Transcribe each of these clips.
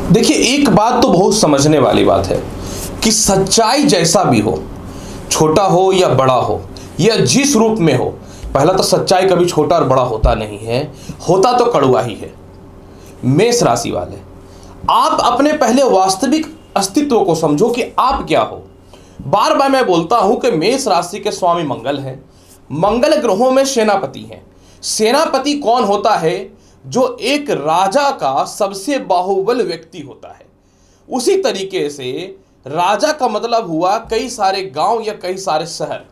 देखिए, एक बात तो बहुत समझने वाली बात है कि सच्चाई जैसा भी हो, छोटा हो या बड़ा हो या जिस रूप में हो, पहला तो सच्चाई कभी छोटा और बड़ा होता नहीं है, होता तो कड़वा ही है। मेष राशि वाले, आप अपने पहले वास्तविक अस्तित्व को समझो कि आप क्या हो। बार बार मैं बोलता हूं कि मेष राशि के स्वामी मंगल हैं। मंगल ग्रहों में सेनापति हैं। सेनापति कौन होता है? जो एक राजा का सबसे बाहुबल व्यक्ति होता है। उसी तरीके से राजा का मतलब हुआ कई सारे गांव या कई सारे शहर।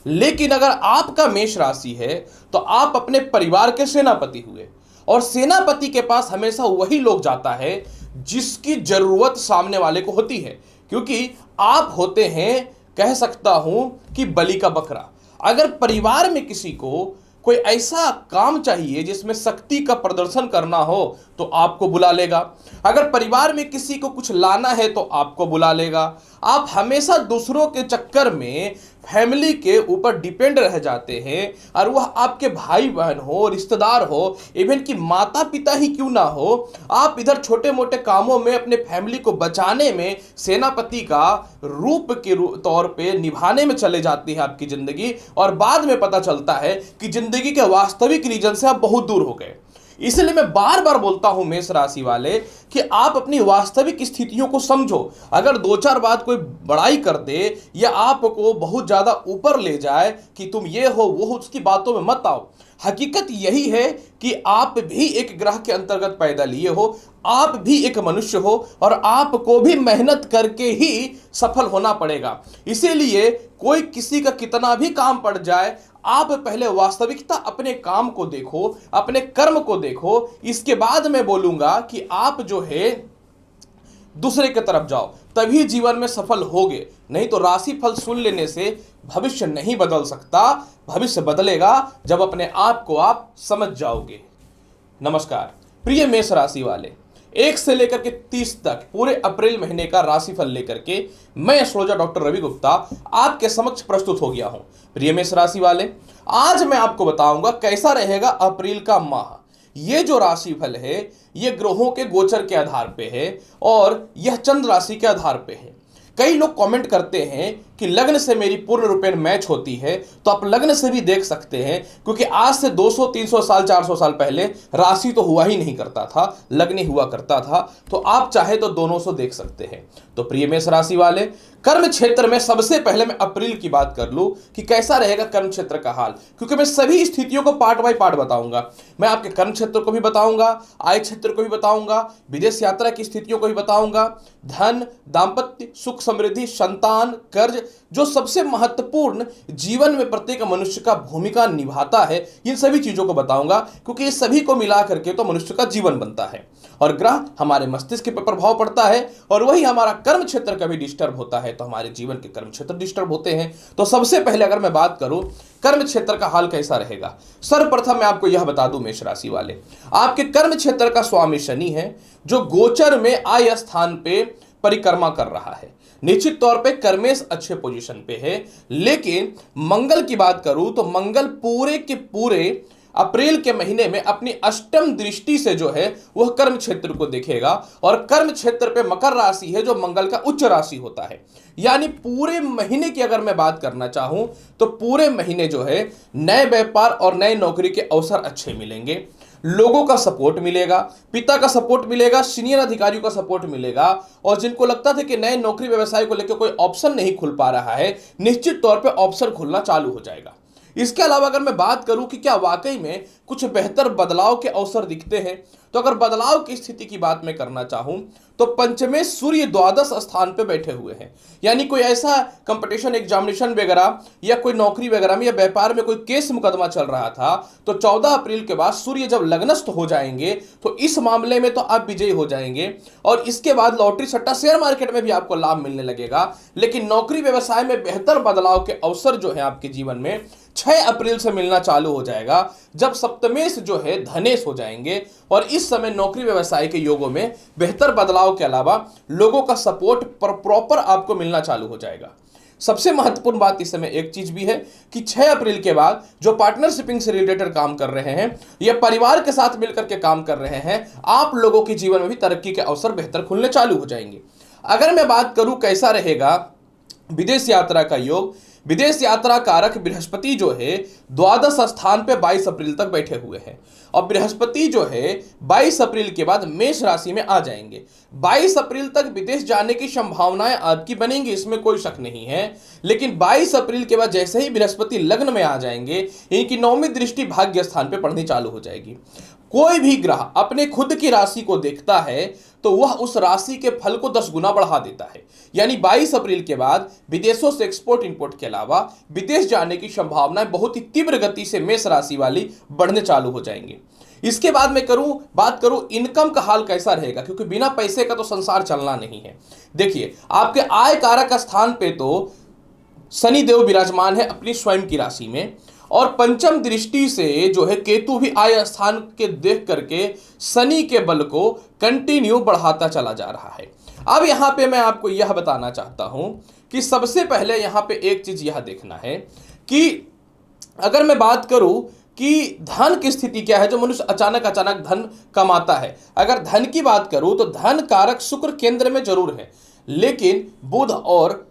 लेकिन अगर आपका मेष राशि है तो आप अपने परिवार के सेनापति हुए, और सेनापति के पास हमेशा वही लोग जाता है जिसकी जरूरत सामने वाले को होती है, क्योंकि आप होते हैं, कह सकता हूं कि बलि का बकरा। अगर परिवार में किसी को कोई ऐसा काम चाहिए जिसमें शक्ति का प्रदर्शन करना हो तो आपको बुला लेगा। अगर परिवार में किसी को कुछ लाना है तो आपको बुला लेगा। आप हमेशा दूसरों के चक्कर में फैमिली के ऊपर डिपेंड रह जाते हैं, और वह आपके भाई बहन हो, रिश्तेदार हो, इवन कि माता पिता ही क्यों ना हो, आप इधर छोटे मोटे कामों में अपने फैमिली को बचाने में सेनापति का रूप के तौर पे निभाने में चले जाती है आपकी जिंदगी, और बाद में पता चलता है कि जिंदगी के वास्तविक रीजन से आप बहुत दूर हो गए। इसलिए मैं बार बार बोलता हूं मेष राशि वाले कि आप अपनी वास्तविक स्थितियों को समझो। अगर दो चार बात कोई बड़ाई कर दे या आपको बहुत ज्यादा ऊपर ले जाए कि तुम ये हो वो हो, उसकी बातों में मत आओ। हकीकत यही है कि आप भी एक ग्रह के अंतर्गत पैदा लिए हो, आप भी एक मनुष्य हो, और आपको भी मेहनत करके ही सफल होना पड़ेगा। इसीलिए कोई किसी का कितना भी काम पड़ जाए, आप पहले वास्तविकता अपने काम को देखो, अपने कर्म को देखो, इसके बाद मैं बोलूंगा कि आप जो है दूसरे की तरफ जाओ, तभी जीवन में सफल होगे। नहीं तो राशिफल सुन लेने से भविष्य नहीं बदल सकता। भविष्य बदलेगा जब अपने आप को आप समझ जाओगे। नमस्कार प्रिय मेष राशि वाले, 1 से लेकर के 30 तक पूरे अप्रैल महीने का राशिफल लेकर के मैं एस्ट्रोलॉजर डॉक्टर रवि गुप्ता आपके समक्ष प्रस्तुत हो गया हूं। प्रिय मेष राशि वाले, आज मैं आपको बताऊंगा कैसा रहेगा अप्रैल का माह। ये जो राशिफल है ये ग्रहों के गोचर के आधार पे है, और यह चंद्र राशि के आधार पे है। कई लोग कमेंट करते हैं कि लग्न से मेरी पूर्ण रूपेण मैच होती है, तो आप लग्न से भी देख सकते हैं, क्योंकि आज से 200 300 साल 400 साल पहले राशि तो हुआ ही नहीं करता था, लग्न ही हुआ करता था। तो आप चाहे तो दोनों से देख सकते हैं। तो प्रिय मेष राशि वाले, कर्म क्षेत्र में सबसे पहले मैं अप्रैल की बात कर लूं कि कैसा रहेगा कर्म क्षेत्र का हाल, क्योंकि मैं सभी स्थितियों को पार्ट बाय पार्ट बताऊंगा। मैं आपके कर्म क्षेत्र को भी बताऊंगा, आय क्षेत्र को भी बताऊंगा, विदेश यात्रा की स्थितियों को भी बताऊंगा, धन, दांपत्य, सुख समृद्धि, संतान, कर्ज, जो सबसे महत्वपूर्ण जीवन में प्रत्येक मनुष्य का भूमिका निभाता है, इन सभी चीजों को बताऊंगा, क्योंकि ये सभी को मिला करके तो मनुष्य का जीवन बनता है। और ग्रह हमारे मस्तिष्क पर प्रभाव पड़ता है, और वही हमारा कर्म क्षेत्र कभी डिस्टर्ब होता है तो हमारे जीवन के कर्म क्षेत्र डिस्टर्ब होते हैं। तो सबसे पहले अगर मैं बात करूं कर्म क्षेत्र का हाल कैसा रहेगा, सर्वप्रथम मैं आपको यह बता दूं मेष राशि वाले, आपके कर्म क्षेत्र का स्वामी शनि है, जो गोचर में आय स्थान पे परिक्रमा कर रहा है। निश्चित तौर पे कर्मेश अच्छे पोजीशन पे है। लेकिन मंगल की बात करूं तो मंगल पूरे के पूरे अप्रैल के महीने में अपनी अष्टम दृष्टि से जो है वह कर्म क्षेत्र को देखेगा, और कर्म क्षेत्र पे मकर राशि है जो मंगल का उच्च राशि होता है। यानी पूरे महीने की अगर मैं बात करना चाहूं तो पूरे महीने जो है नए व्यापार और नए नौकरी के अवसर अच्छे मिलेंगे, लोगों का सपोर्ट मिलेगा, पिता का सपोर्ट मिलेगा, सीनियर अधिकारियों का सपोर्ट मिलेगा, और जिनको लगता था कि नए नौकरी व्यवसाय को लेकर कोई ऑप्शन नहीं खुल पा रहा है, निश्चित तौर पे ऑप्शन खुलना चालू हो जाएगा। इसके अलावा अगर मैं बात करूं कि क्या वाकई में कुछ बेहतर बदलाव के अवसर दिखते हैं, तो अगर बदलाव की स्थिति की बात मैं करना चाहूं तो पंचमे सूर्य द्वादश स्थान पे बैठे हुए हैं। यानी कोई ऐसा कंपटीशन एग्जामिनेशन वगैरह या कोई नौकरी वगैरह में या व्यापार में कोई केस मुकदमा चल रहा था, तो 14 अप्रैल के बाद सूर्य जब लग्नस्थ हो जाएंगे तो इस मामले में तो आप विजयी हो जाएंगे, और इसके बाद लॉटरी सट्टा शेयर मार्केट में भी आपको लाभ मिलने लगेगा। लेकिन नौकरी व्यवसाय में बेहतर बदलाव के अवसर जो है आपके जीवन में 6 अप्रैल से मिलना चालू हो जाएगा, जब सप्तमेश जो है धनेश हो जाएंगे, और इस समय नौकरी व्यवसाय के योगों में बेहतर बदलाव के अलावा लोगों का सपोर्ट प्रॉपर आपको मिलना चालू हो जाएगा। सबसे महत्वपूर्ण बात इस समय एक चीज भी है कि 6 अप्रैल के बाद जो पार्टनरशिपिंग से रिलेटेड काम कर रहे हैं या परिवार के साथ मिलकर के काम कर रहे हैं, आप लोगों के जीवन में भी तरक्की के अवसर बेहतर खुलने चालू हो जाएंगे। अगर मैं बात करूं कैसा रहेगा विदेश यात्रा का योग, विदेश यात्रा कारक बृहस्पति जो है द्वादश स्थान पे 22 अप्रैल तक बैठे हुए हैं और बृहस्पति जो है 22 अप्रैल के बाद मेष राशि में आ जाएंगे। 22 अप्रैल तक विदेश जाने की संभावनाएं आपकी बनेंगी, इसमें कोई शक नहीं है। लेकिन 22 अप्रैल के बाद जैसे ही बृहस्पति लग्न में आ जाएंगे, इनकी नौवीं दृष्टि भाग्य स्थान पे पड़नी चालू हो जाएगी। कोई भी ग्रह अपने खुद की राशि को देखता है तो वह उस राशि के फल को 10 गुना बढ़ा देता है। यानी 22 अप्रैल के बाद विदेशों से एक्सपोर्ट इंपोर्ट के अलावा विदेश जाने की संभावनाएं बहुत ही तीव्र गति से मेष राशि वाली बढ़ने चालू हो जाएंगे। इसके बाद मैं बात करूं इनकम का हाल कैसा रहेगा, क्योंकि बिना पैसे का तो संसार चलना नहीं है। देखिए, आपके आय कारक स्थान पे तो शनि देव विराजमान है अपनी स्वयं की राशि में और पंचम दृष्टि से जो है केतु भी आय स्थान के देख करके शनि के बल को कंटिन्यू बढ़ाता चला जा रहा है। अब यहां पे मैं आपको यह बताना चाहता हूं कि सबसे पहले यहां पे एक चीज यह देखना है कि अगर मैं बात करूं कि धन की स्थिति क्या है, जो मनुष्य अचानक धन कमाता है। अगर धन की बात करूं तो धन कारक शुक्र केंद्र में जरूर है, लेकिन बुध और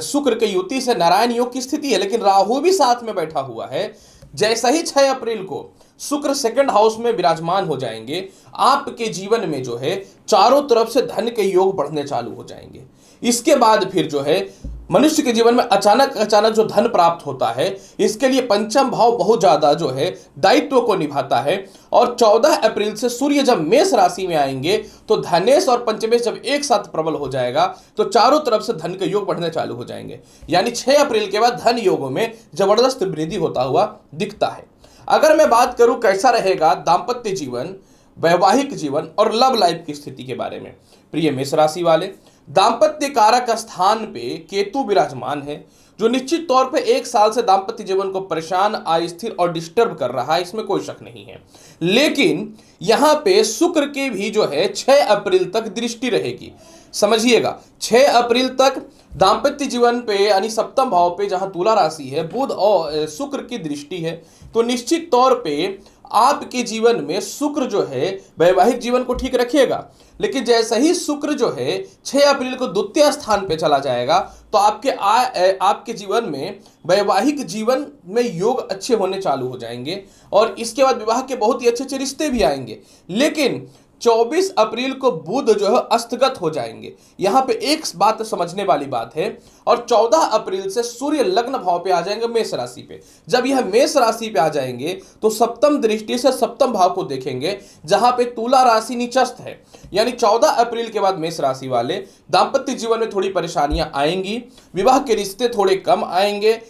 शुक्र के युति से नारायण योग की स्थिति है, लेकिन राहु भी साथ में बैठा हुआ है। जैसा ही 6 अप्रैल को शुक्र सेकंड हाउस में विराजमान हो जाएंगे, आपके जीवन में जो है चारों तरफ से धन के योग बढ़ने चालू हो जाएंगे। इसके बाद फिर जो है मनुष्य के जीवन में अचानक जो धन प्राप्त होता है, इसके लिए पंचम भाव बहुत ज्यादा जो है दायित्व को निभाता है। और 14 अप्रैल से सूर्य जब मेष राशि में आएंगे तो धनेश और पंचमेश जब एक साथ प्रबल हो जाएगा तो चारों तरफ से धन के योग बढ़ने चालू हो जाएंगे। यानी 6 अप्रैल के बाद धन योगों में जबरदस्त वृद्धि होता हुआ दिखता है। अगर मैं बात करूं कैसा रहेगा दाम्पत्य जीवन, वैवाहिक जीवन और लव लाइफ की स्थिति के बारे में, प्रिय मेष राशि वाले, दाम्पत्य कारक स्थान पे केतु विराजमान है, जो निश्चित तौर पे 1 साल से दाम्पत्य जीवन को परेशान, अस्थिर और डिस्टर्ब कर रहा है, इसमें कोई शक नहीं है। लेकिन यहां पे शुक्र की भी जो है 6 अप्रैल तक दृष्टि रहेगी। समझिएगा, 6 अप्रैल तक दाम्पत्य जीवन पे यानी सप्तम भाव पे जहां तुला राशि है, बुध और शुक्र की दृष्टि है, तो निश्चित तौर पे आपके जीवन में शुक्र जो है वैवाहिक जीवन को ठीक रखिएगा। लेकिन जैसे ही शुक्र जो है 6 अप्रैल को द्वितीय स्थान पे चला जाएगा तो आपके जीवन में वैवाहिक जीवन में योग अच्छे होने चालू हो जाएंगे और इसके बाद विवाह के बहुत ही अच्छे रिश्ते भी आएंगे। लेकिन 24 अप्रैल को बुध जो है अस्तगत हो जाएंगे। यहां पे एक बात समझने वाली बात है। और 14 अप्रैल से सूर्य लग्न भाव पे आ जाएंगे मेष राशि पे। जब यह मेष राशि पे आ जाएंगे तो सप्तम दृष्टि से सप्तम भाव को देखेंगे, जहां पे तुला राशि नीचस्थ है। यानी 14 अप्रैल के बाद मेष राशि वाले दाम्पत्य जीवन में थोड़ी परेशानियां आएंगी, विवाह के रिश्ते थोड़े कम आएंगे,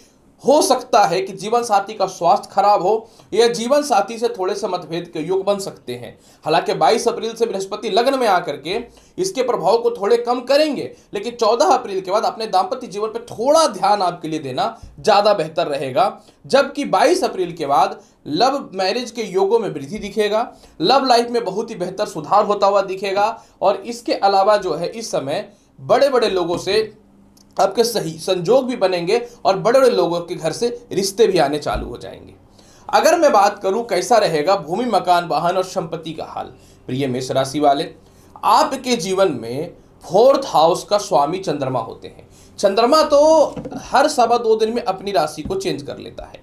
हो सकता है कि जीवन साथी का स्वास्थ्य खराब हो या जीवन साथी से थोड़े से मतभेद के योग बन सकते हैं। हालांकि 22 अप्रैल से बृहस्पति लग्न में आकर के इसके प्रभाव को थोड़े कम करेंगे, लेकिन 14 अप्रैल के बाद अपने दाम्पत्य जीवन पर थोड़ा ध्यान आपके लिए देना ज्यादा बेहतर रहेगा। जबकि 22 अप्रैल के बाद लव मैरिज के योगों में वृद्धि दिखेगा, लव लाइफ में बहुत ही बेहतर सुधार होता हुआ दिखेगा। और इसके अलावा जो है इस समय बड़े बड़े लोगों से आपके सही संजोग भी बनेंगे और बड़े बड़े लोगों के घर से रिश्ते भी आने चालू हो जाएंगे। अगर मैं बात करूं कैसा रहेगा भूमि, मकान, वाहन और संपत्ति का हाल, प्रिय मेष राशि वाले, आपके जीवन में 4th हाउस का स्वामी चंद्रमा होते हैं। चंद्रमा तो हर 2.25 दिन में अपनी राशि को चेंज कर लेता है।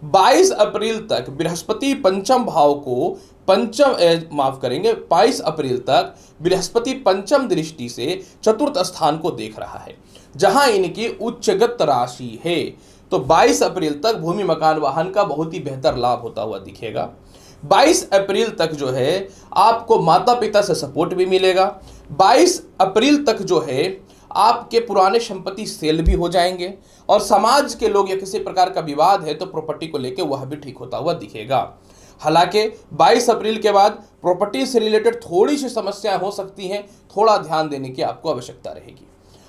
22 अप्रैल तक बृहस्पति पंचम भाव को 22 अप्रैल तक बृहस्पति पंचम दृष्टि से चतुर्थ स्थान को देख रहा है, जहां इनकी उच्चगत राशि है। तो 22 अप्रैल तक भूमि, मकान, वाहन का बहुत ही बेहतर लाभ होता हुआ दिखेगा। 22 अप्रैल तक जो है आपको माता पिता से सपोर्ट भी मिलेगा। 22 अप्रैल तक जो है आपके पुराने संपत्ति सेल भी हो जाएंगे और समाज के लोग या किसी प्रकार का विवाद है तो प्रॉपर्टी को लेकर वह भी ठीक होता हुआ दिखेगा। हालांकि 22 अप्रैल के बाद प्रॉपर्टी से रिलेटेड थोड़ी सी समस्याएं हो सकती हैं, थोड़ा ध्यान देने की आपको आवश्यकता रहेगी।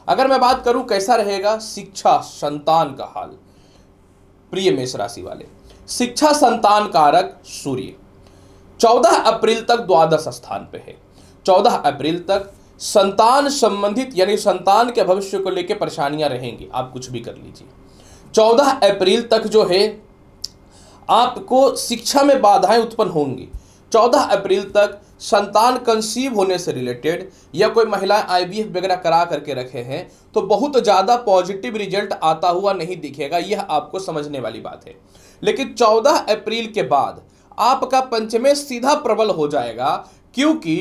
अगर मैं बात करूं कैसा रहेगा शिक्षा, संतान का हाल, प्रिय मेष राशि वाले, शिक्षा संतान कारक सूर्य 14 अप्रैल तक द्वादश स्थान पे है। 14 अप्रैल तक संतान संबंधित यानी संतान के भविष्य को लेकर परेशानियां रहेंगी, आप कुछ भी कर लीजिए। 14 अप्रैल तक जो है आपको शिक्षा में बाधाएं उत्पन्न होंगी। 14 अप्रैल तक संतान कंसीव होने से रिलेटेड या कोई महिलाएं आईवीएफ वगैरह करा करके रखे हैं तो बहुत ज़्यादा पॉजिटिव रिजल्ट आता हुआ नहीं दिखेगा, यह आपको समझने वाली बात है। लेकिन 14 अप्रैल के बाद आपका पंचमेश सीधा प्रबल हो जाएगा, क्योंकि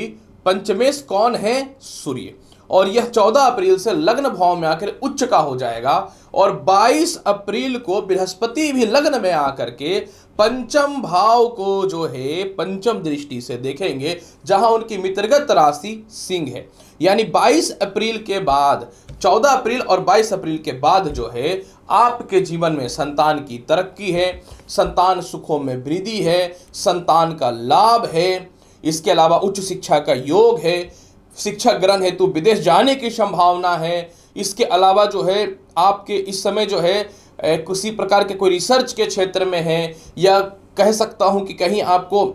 पंचमेश कौन है? सूर्य। और यह 14 अप्रैल से लग्न भाव में आकर उच्च का हो जाएगा और 22 अप्रैल को बृहस्पति भी लग्न में आकर के पंचम भाव को जो है पंचम दृष्टि से देखेंगे, जहां उनकी मित्रगत राशि सिंह है। यानी 22 अप्रैल के बाद, 14 अप्रैल और 22 अप्रैल के बाद जो है आपके जीवन में संतान की तरक्की है, संतान सुखों में वृद्धि है, संतान का लाभ है। इसके अलावा उच्च शिक्षा का योग है, शिक्षा ग्रहण हेतु विदेश जाने की संभावना है। इसके अलावा जो है आपके इस समय जो है किसी प्रकार के कोई रिसर्च के क्षेत्र में है, या कह सकता हूं कि कहीं आपको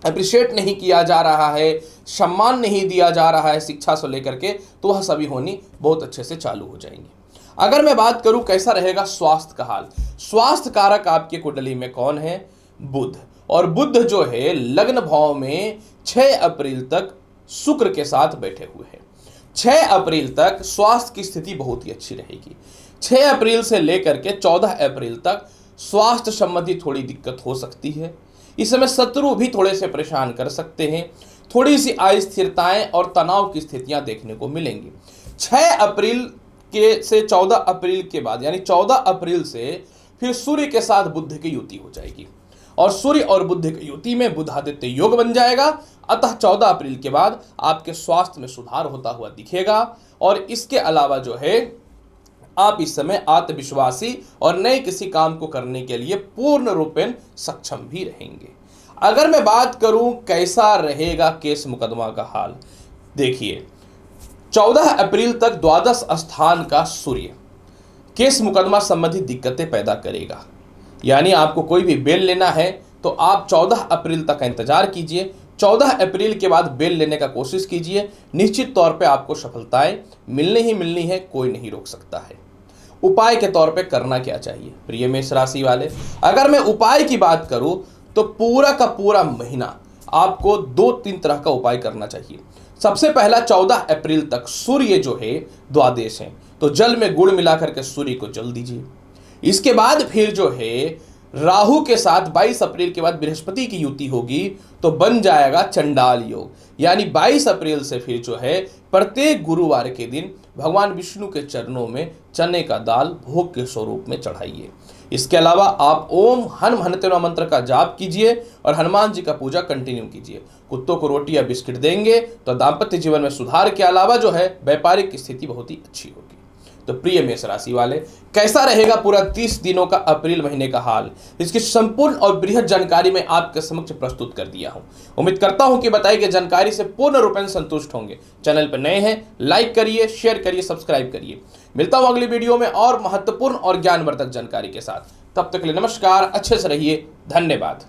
अप्रिशिएट नहीं किया जा रहा है, सम्मान नहीं दिया जा रहा है शिक्षा से लेकर के, तो वह सभी होनी बहुत अच्छे से चालू हो जाएंगे। अगर मैं बात करूं कैसा रहेगा स्वास्थ्य का हाल, स्वास्थ्य कारक आपके कुंडली में कौन है? बुध। और बुध जो है लग्न भाव में 6 अप्रैल तक शुक्र के साथ बैठे हुए हैं। 6 अप्रैल तक स्वास्थ्य की स्थिति बहुत ही अच्छी रहेगी। 6 अप्रैल से लेकर के 14 अप्रैल तक स्वास्थ्य संबंधी थोड़ी दिक्कत हो सकती है। इस समय शत्रु भी थोड़े से परेशान कर सकते हैं, थोड़ी सी अस्थिरताएं और तनाव की स्थितियां देखने को मिलेंगी। 6 अप्रैल के से 14 अप्रैल के बाद यानी 14 अप्रैल से फिर सूर्य के साथ बुध की युति हो जाएगी और सूर्य और बुध की युति में बुधादित्य योग बन जाएगा। अतः 14 अप्रैल के बाद आपके स्वास्थ्य में सुधार होता हुआ दिखेगा। और इसके अलावा जो है आप इस समय आत्मविश्वासी और नए किसी काम को करने के लिए पूर्ण रूपेण सक्षम भी रहेंगे। अगर मैं बात करूं कैसा रहेगा केस मुकदमा का हाल, देखिए 14 अप्रैल तक द्वादश स्थान का सूर्य केस मुकदमा संबंधी दिक्कतें पैदा करेगा। यानी आपको कोई भी बेल लेना है तो आप 14 अप्रैल तक का इंतजार कीजिए। 14 अप्रैल के बाद बेल लेने का कोशिश कीजिए, निश्चित तौर पे आपको सफलताएं मिलनी ही मिलनी है, कोई नहीं रोक सकता है। उपाय के तौर पे करना क्या चाहिए प्रिय मेष राशि वाले? अगर मैं उपाय की बात करूं तो पूरा का पूरा महीना आपको 2-3 तरह का उपाय करना चाहिए। सबसे पहला 14 अप्रैल तक सूर्य जो है द्वादश है, तो जल में गुड़ मिलाकर के सूर्य को जल दीजिए। इसके बाद फिर जो है राहु के साथ 22 अप्रैल के बाद बृहस्पति की युति होगी तो बन जाएगा चंडाल योग। यानी 22 अप्रैल से फिर जो है प्रत्येक गुरुवार के दिन भगवान विष्णु के चरणों में चने का दाल भोग के स्वरूप में चढ़ाइए। इसके अलावा आप ओम हन हनतेनो मंत्र का जाप कीजिए और हनुमान जी का पूजा कंटिन्यू कीजिए। कुत्तों को रोटी या बिस्किट देंगे तो दाम्पत्य जीवन में सुधार के अलावा जो है व्यापारिक स्थिति बहुत ही अच्छी होगी। तो प्रिय मेष राशि वाले, कैसा रहेगा पूरा 30 दिनों का अप्रैल महीने का हाल, इसकी संपूर्ण और बृहद जानकारी मैं आपके समक्ष प्रस्तुत कर दिया हूं। उम्मीद करता हूं कि बताई गई जानकारी से पूर्ण रूपेण संतुष्ट होंगे। चैनल पर नए हैं, लाइक करिए, शेयर करिए, सब्सक्राइब करिए। मिलता हूं अगली वीडियो में और महत्वपूर्ण और ज्ञानवर्धक जानकारी के साथ। तब तक के लिए नमस्कार, अच्छे से रहिए, धन्यवाद।